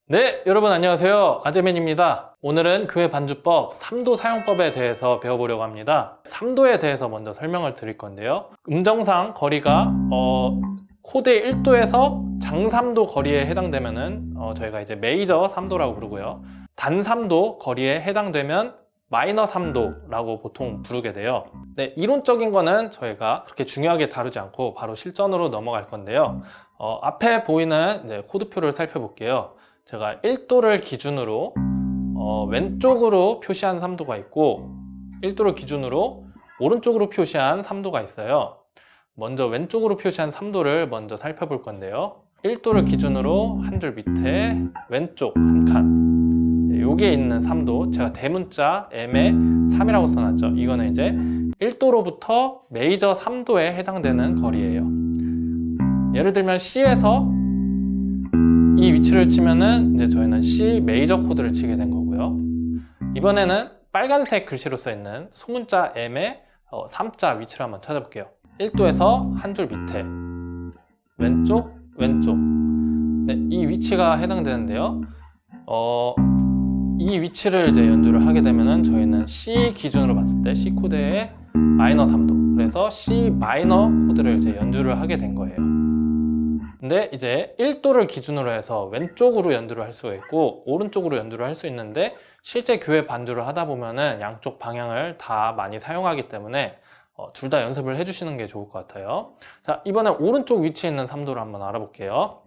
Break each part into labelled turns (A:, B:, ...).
A: 네, 여러분 안녕하세요. 아재맨입니다. 오늘은 교회 반주법 3도 사용법에 대해서 배워보려고 합니다. 3도에 대해서 먼저 설명을 드릴 건데요. 음정상 거리가 코드 1도에서 장 3도 거리에 해당되면은 저희가 이제 메이저 3도라고 부르고요. 단 3도 거리에 해당되면 마이너 3도라고 보통 부르게 돼요. 네, 이론적인 거는 저희가 그렇게 중요하게 다루지 않고 바로 실전으로 넘어갈 건데요. 앞에 보이는 이제 코드표를 살펴볼게요. 제가 1도를 기준으로 왼쪽으로 표시한 3도가 있고 1도를 기준으로 오른쪽으로 표시한 3도가 있어요. 먼저 왼쪽으로 표시한 3도를 먼저 살펴볼 건데요. 1도를 기준으로 한 줄 밑에 왼쪽 한 칸, 여기에 있는 3도, 제가 대문자 M에 3이라고 써놨죠. 이거는 이제 1도로부터 메이저 3도에 해당되는 거리예요. 예를 들면 C에서 이 위치를 치면은 이제 저희는 C 메이저 코드를 치게 된 거고요. 이번에는 빨간색 글씨로 써있는 소문자 M의 3자 위치를 한번 찾아볼게요. 1도에서 한 줄 밑에 왼쪽 왼쪽, 네, 이 위치가 해당되는데요. 이 위치를 이제 연주를 하게 되면은 저희는 C 기준으로 봤을 때 C 코드의 마이너 3도, 그래서 C 마이너 코드를 이제 연주를 하게 된 거예요. 근데 이제 1도를 기준으로 해서 왼쪽으로 연주를 할 수가 있고 오른쪽으로 연주를 할 수 있는데, 실제 교회 반주를 하다 보면은 양쪽 방향을 다 많이 사용하기 때문에 둘 다 연습을 해주시는 게 좋을 것 같아요. 자, 이번엔 오른쪽 위치에 있는 3도를 한번 알아볼게요.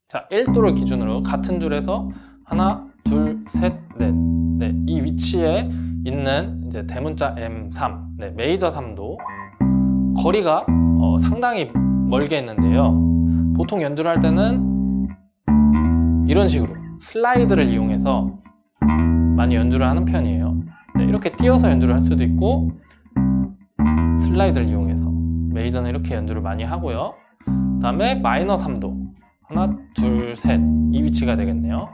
A: 자, 1도를 기준으로 같은 줄에서 하나, 둘, 셋, 넷. 네, 이 위치에 있는 이제 대문자 M3, 네, 메이저 3도. 거리가 상당히 멀게 있는데요. 보통 연주를 할 때는 이런 식으로 슬라이드를 이용해서 많이 연주를 하는 편이에요. 네, 이렇게 띄어서 연주를 할 수도 있고 슬라이드를 이용해서 메이저는 이렇게 연주를 많이 하고요. 그 다음에 마이너 3도 하나, 둘, 셋, 이 위치가 되겠네요.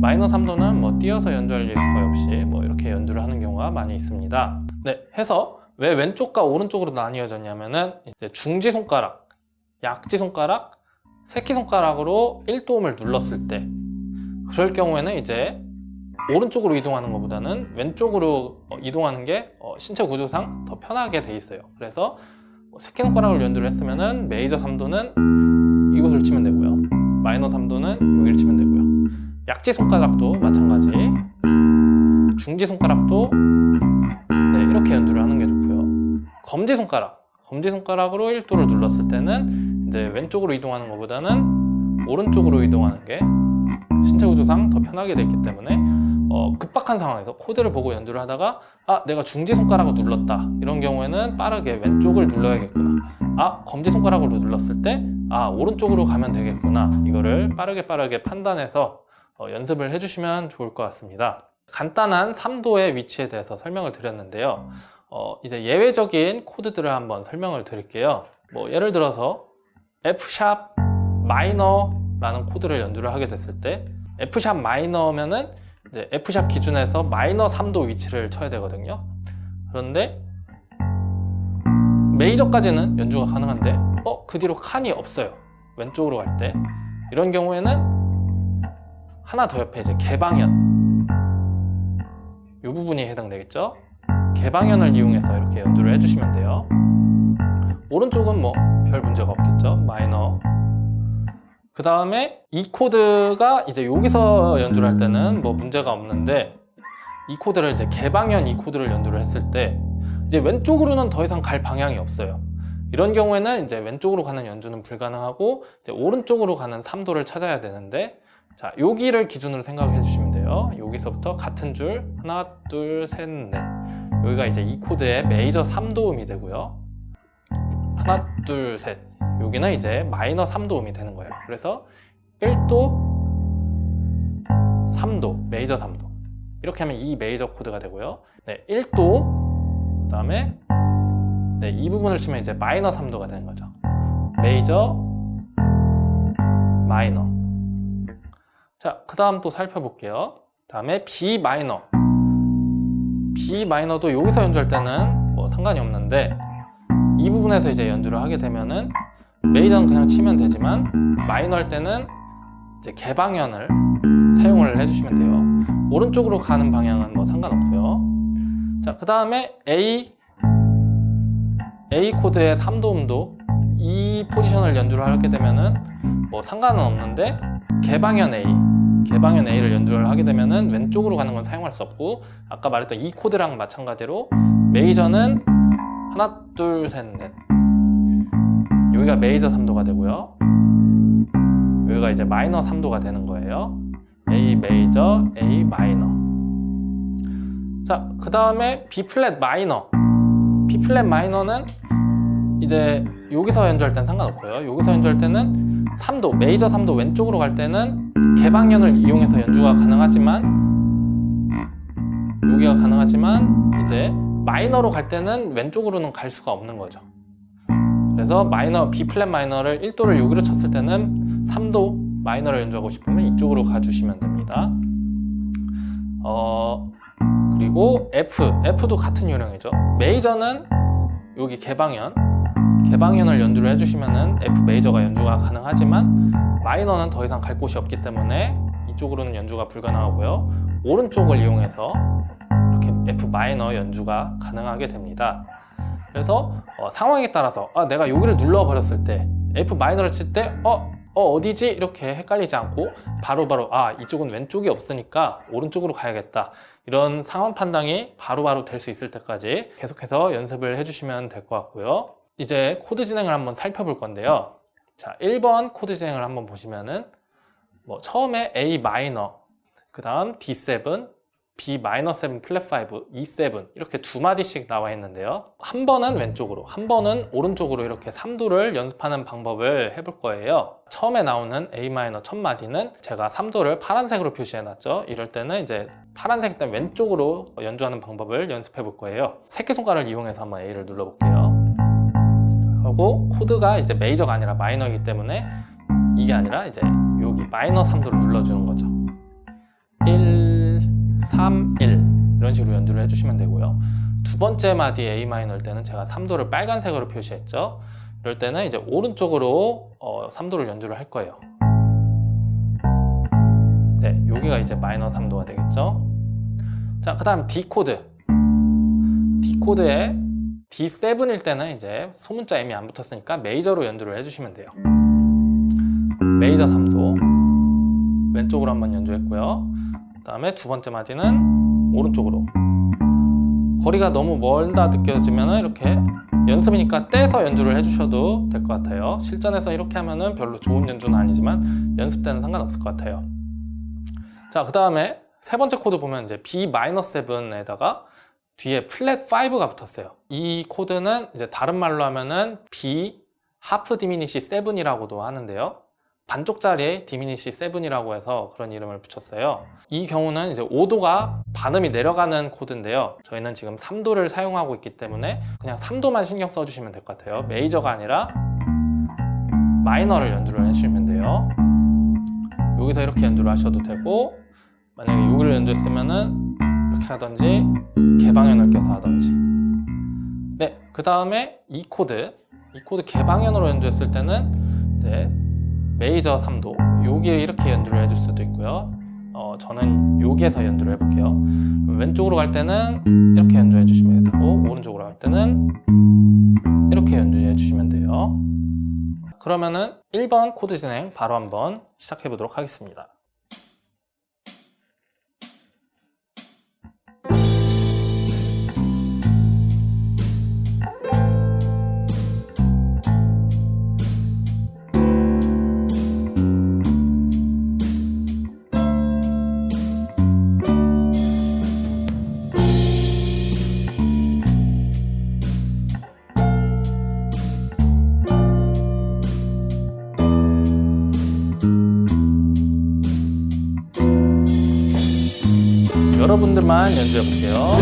A: 마이너 3도는 뭐 띄어서 연주할 일 거의 없이 뭐 이렇게 연주를 하는 경우가 많이 있습니다. 네, 해서 왜 왼쪽과 오른쪽으로 나뉘어졌냐면은 이제 중지손가락, 약지손가락, 새끼손가락으로 1도음을 눌렀을 때, 그럴 경우에는 이제 오른쪽으로 이동하는 것보다는 왼쪽으로 이동하는 게 신체 구조상 더 편하게 돼 있어요. 그래서 새끼손가락으로 연주를 했으면은 메이저 3도는 이곳을 치면 되고요. 마이너 3도는 여기를 치면 되고요. 약지손가락도 마찬가지. 중지손가락도 네, 이렇게 연주를 하는 게 좋고요. 검지손가락으로 1도를 눌렀을 때는 이제 왼쪽으로 이동하는 것보다는 오른쪽으로 이동하는 게 신체 구조상 더 편하게 되어 있기 때문에 급박한 상황에서 코드를 보고 연주를 하다가 내가 중지손가락을 눌렀다, 이런 경우에는 빠르게 왼쪽을 눌러야겠구나, 검지손가락으로 눌렀을 때 오른쪽으로 가면 되겠구나, 이거를 빠르게 판단해서 연습을 해주시면 좋을 것 같습니다. 간단한 3도의 위치에 대해서 설명을 드렸는데요. 이제 예외적인 코드들을 한번 설명을 드릴게요. 뭐 예를 들어서 F샵 마이너라는 코드를 연주를 하게 됐을 때, F샵 마이너면은 이제 F샵 기준에서 마이너 3도 위치를 쳐야 되거든요. 그런데 메이저까지는 연주가 가능한데 그 뒤로 칸이 없어요, 왼쪽으로 갈 때. 이런 경우에는 하나 더 옆에 이제 개방현, 이 부분이 해당되겠죠. 개방현을 이용해서 이렇게 연주를 해주시면 돼요. 오른쪽은 뭐 별 문제가 없겠죠, 마이너. 그 다음에 이 코드가 이제 여기서 연주를 할 때는 뭐 문제가 없는데, 이 코드를 이제 개방현 이 코드를 연주를 했을 때 이제 왼쪽으로는 더 이상 갈 방향이 없어요. 이런 경우에는 이제 왼쪽으로 가는 연주는 불가능하고 이제 오른쪽으로 가는 3도를 찾아야 되는데, 자, 여기를 기준으로 생각해 주시면 돼요. 여기서부터 같은 줄 하나, 둘, 셋, 넷, 여기가 이제 이 코드의 메이저 3도음이 되고요. 하나, 둘, 셋, 여기는 이제 마이너 3도음이 되는 거예요. 그래서 1도, 3도, 메이저 3도, 이렇게 하면 이 메이저 코드가 되고요. 네, 1도, 그 다음에 네, 이 부분을 치면 이제 마이너 3도가 되는 거죠. 메이저, 마이너. 자, 그 다음 또 살펴볼게요. 다음에 B 마이너. B 마이너도 여기서 연주할 때는 뭐 상관이 없는데, 이 부분에서 이제 연주를 하게 되면은 메이저는 그냥 치면 되지만 마이너 할 때는 이제 개방현을 사용을 해주시면 돼요. 오른쪽으로 가는 방향은 뭐 상관없고요. 자, 그 다음에 A 코드의 3도음도 이 포지션을 연주를 하게 되면은 뭐 상관은 없는데 개방현 A를 연주를 하게 되면은 왼쪽으로 가는 건 사용할 수 없고, 아까 말했던 E 코드랑 마찬가지로 메이저는 하나, 둘, 셋, 넷, 여기가 메이저 3도가 되고요. 여기가 이제 마이너 3도가 되는 거예요. A 메이저, A 마이너. 자, 그 다음에 B 플랫 마이너. B 플랫 마이너는 이제 여기서 연주할 때는 상관없고요. 여기서 연주할 때는 3도, 메이저 3도 왼쪽으로 갈 때는 개방현을 이용해서 연주가 가능하지만, 여기가 가능하지만 이제 마이너로 갈 때는 왼쪽으로는 갈 수가 없는 거죠. 그래서 마이너, B 플랫 마이너를 1도를 여기로 쳤을 때는 3도 마이너를 연주하고 싶으면 이쪽으로 가주시면 됩니다. 그리고 F도 같은 요령이죠. 메이저는 여기 개방현을 연주를 해주시면은 F 메이저가 연주가 가능하지만, 마이너는 더 이상 갈 곳이 없기 때문에 이쪽으로는 연주가 불가능하고요. 오른쪽을 이용해서 이렇게 F 마이너 연주가 가능하게 됩니다. 그래서 상황에 따라서 내가 여기를 눌러버렸을 때, F 마이너를 칠 때 어디지? 이렇게 헷갈리지 않고 바로바로 이쪽은 왼쪽이 없으니까 오른쪽으로 가야겠다, 이런 상황 판단이 바로바로 될 수 있을 때까지 계속해서 연습을 해주시면 될 것 같고요. 이제 코드 진행을 한번 살펴볼 건데요. 자, 1번 코드 진행을 한번 보시면은 처음에 A 마이너, 그 다음 D7, B 마이너 7 플랫 5, E7 이렇게 두 마디씩 나와 있는데요. 한 번은 왼쪽으로, 한 번은 오른쪽으로 이렇게 3도를 연습하는 방법을 해볼 거예요. 처음에 나오는 A 마이너 첫 마디는 제가 3도를 파란색으로 표시해 놨죠. 이럴 때는 이제 파란색 때문에 왼쪽으로 연주하는 방법을 연습해 볼 거예요. 새끼손가락을 이용해서 한번 A를 눌러 볼게요. 하고 코드가 이제 메이저가 아니라 마이너이기 때문에 이게 아니라 이제 여기 마이너 3도를 눌러주는 거죠. 1, 3, 1 이런 식으로 연주를 해주시면 되고요. 두 번째 마디 A 마이너일 때는 제가 3도를 빨간색으로 표시했죠. 이럴 때는 이제 오른쪽으로 3도를 연주를 할 거예요. 네, 여기가 이제 마이너 3도가 되겠죠. 자, 그 다음 D 코드에 D7일 때는 이제 소문자 M이 안 붙었으니까 메이저로 연주를 해주시면 돼요. 메이저 3도 왼쪽으로 한번 연주했고요. 그 다음에 두 번째 마디는 오른쪽으로. 거리가 너무 멀다 느껴지면 이렇게 연습이니까 떼서 연주를 해주셔도 될 것 같아요. 실전에서 이렇게 하면은 별로 좋은 연주는 아니지만 연습 때는 상관없을 것 같아요. 자, 그 다음에 세 번째 코드 보면 이제 B-7에다가 뒤에 플랫 5가 붙었어요. 이 코드는 이제 다른 말로 하면은 B 하프 디미니시 7이라고도 하는데요. 반쪽짜리 디미니시 7이라고 해서 그런 이름을 붙였어요. 이 경우는 이제 5도가 반음이 내려가는 코드인데요. 저희는 지금 3도를 사용하고 있기 때문에 그냥 3도만 신경 써주시면 될 것 같아요. 메이저가 아니라 마이너를 연주를 해주시면 돼요. 여기서 이렇게 연주를 하셔도 되고, 만약에 여기를 연주했으면은 이렇게 하든지 개방현을 껴서 하든지. 네, 그 다음에 이 코드 개방현으로 연주했을 때는 이제 메이저 3도 여기를 이렇게 연주를 해줄 수도 있고요. 저는 여기에서 연주를 해볼게요. 왼쪽으로 갈 때는 이렇게 연주해 주시면 되고, 오른쪽으로 갈 때는 이렇게 연주해 주시면 돼요. 그러면은 1번 코드 진행 바로 한번 시작해 보도록 하겠습니다. 여러분들만 연주해 볼게요.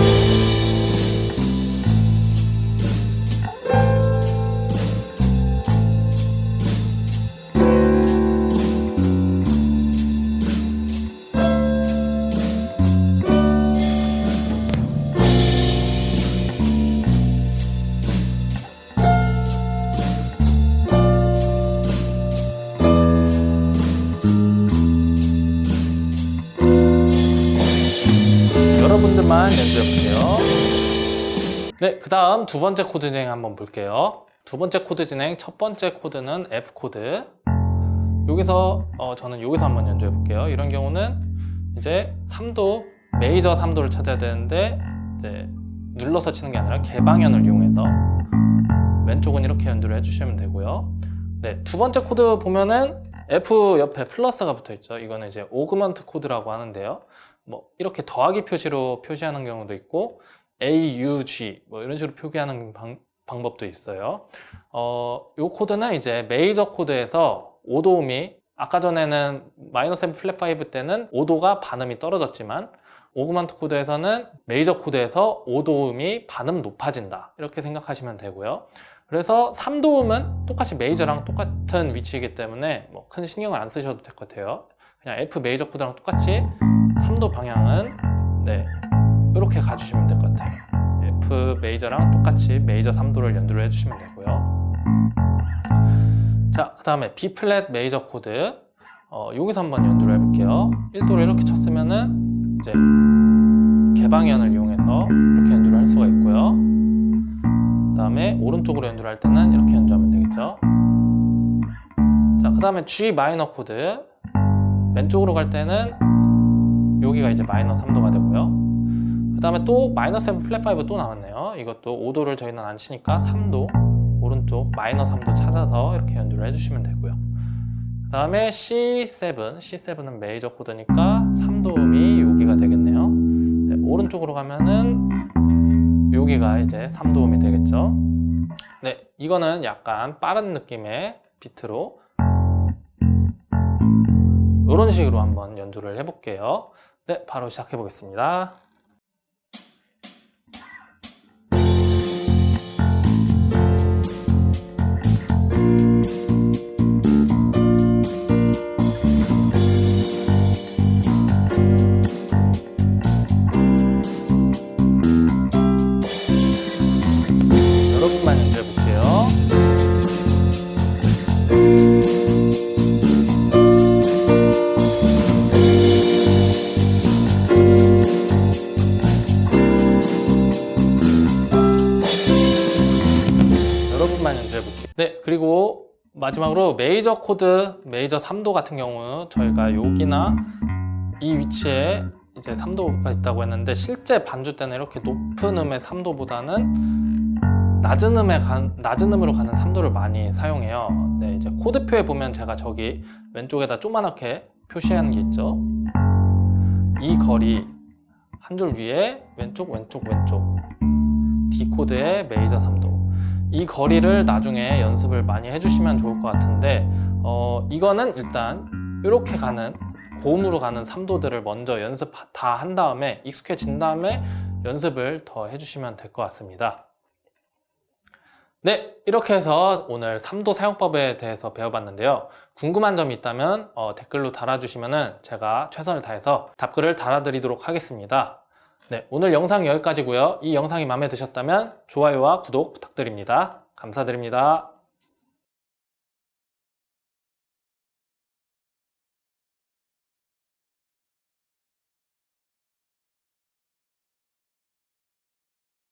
A: 코드들만 연주해 볼게요. 네, 그 다음 두 번째 코드 진행 한번 볼게요. 두 번째 코드 진행, 첫 번째 코드는 F 코드. 여기서 저는 여기서 한번 연주해 볼게요. 이런 경우는 이제 3도, 메이저 3도를 찾아야 되는데 이제 눌러서 치는 게 아니라 개방현을 이용해서 왼쪽은 이렇게 연주를 해주시면 되고요. 네, 두 번째 코드 보면은 F 옆에 플러스가 붙어 있죠. 이거는 이제 오그먼트 코드라고 하는데요. 뭐 이렇게 더하기 표시로 표시하는 경우도 있고 A, U, G 뭐 이런 식으로 표기하는 방법도 있어요. 이 코드는 이제 메이저 코드에서 5도음이 아까 전에는 마이너스 M 플랫 5 때는 5도가 반음이 떨어졌지만 오그먼트 코드에서는 메이저 코드에서 5도음이 반음 높아진다 이렇게 생각하시면 되고요. 그래서 3도음은 똑같이 메이저랑 똑같은 위치이기 때문에 뭐 큰 신경을 안 쓰셔도 될 것 같아요. 그냥 F 메이저 코드랑 똑같이 3도 방향은 네, 이렇게 가주시면 될 것 같아요. F 메이저랑 똑같이 메이저 3도를 연주를 해주시면 되고요. 자, 그 다음에 B 플랫 메이저 코드 여기서 한번 연주를 해볼게요. 1도를 이렇게 쳤으면은 이제 개방현을 이용해서 이렇게 연주를 할 수가 있고요. 그 다음에 오른쪽으로 연주를 할 때는 이렇게 연주하면 되겠죠. 자, 그 다음에 G 마이너 코드 왼쪽으로 갈 때는 여기가 이제 마이너 3도가 되고요. 그 다음에 또 마이너 7 플랫 5 또 나왔네요. 이것도 5도를 저희는 안 치니까 3도 오른쪽 마이너 3도 찾아서 이렇게 연주를 해주시면 되고요. 그 다음에 C7은 메이저 코드니까 3도음이 여기가 되겠네요. 네, 오른쪽으로 가면은 여기가 이제 3도음이 되겠죠. 네, 이거는 약간 빠른 느낌의 비트로 이런 식으로 한번 연주를 해볼게요. 네, 바로 시작해 보겠습니다. 여러분만 연주해 볼게요. 네, 그리고 마지막으로 메이저 코드, 메이저 3도 같은 경우 저희가 여기나 이 위치에 이제 3도가 있다고 했는데 실제 반주 때는 이렇게 높은 음의 3도보다는 낮은 음으로 가는 3도를 많이 사용해요. 네, 이제 코드표에 보면 제가 저기 왼쪽에다 조그맣게 표시한 게 있죠. 이 거리 한 줄 위에 왼쪽 D 코드의 메이저 3도 이 거리를 나중에 연습을 많이 해주시면 좋을 것 같은데 이거는 일단 이렇게 가는 고음으로 가는 3도들을 먼저 연습 다 한 다음에 익숙해진 다음에 연습을 더 해주시면 될 것 같습니다. 네, 이렇게 해서 오늘 3도 사용법에 대해서 배워봤는데요. 궁금한 점이 있다면 댓글로 달아주시면 제가 최선을 다해서 답글을 달아드리도록 하겠습니다. 네, 오늘 영상 여기까지고요. 이 영상이 마음에 드셨다면 좋아요와 구독 부탁드립니다. 감사드립니다.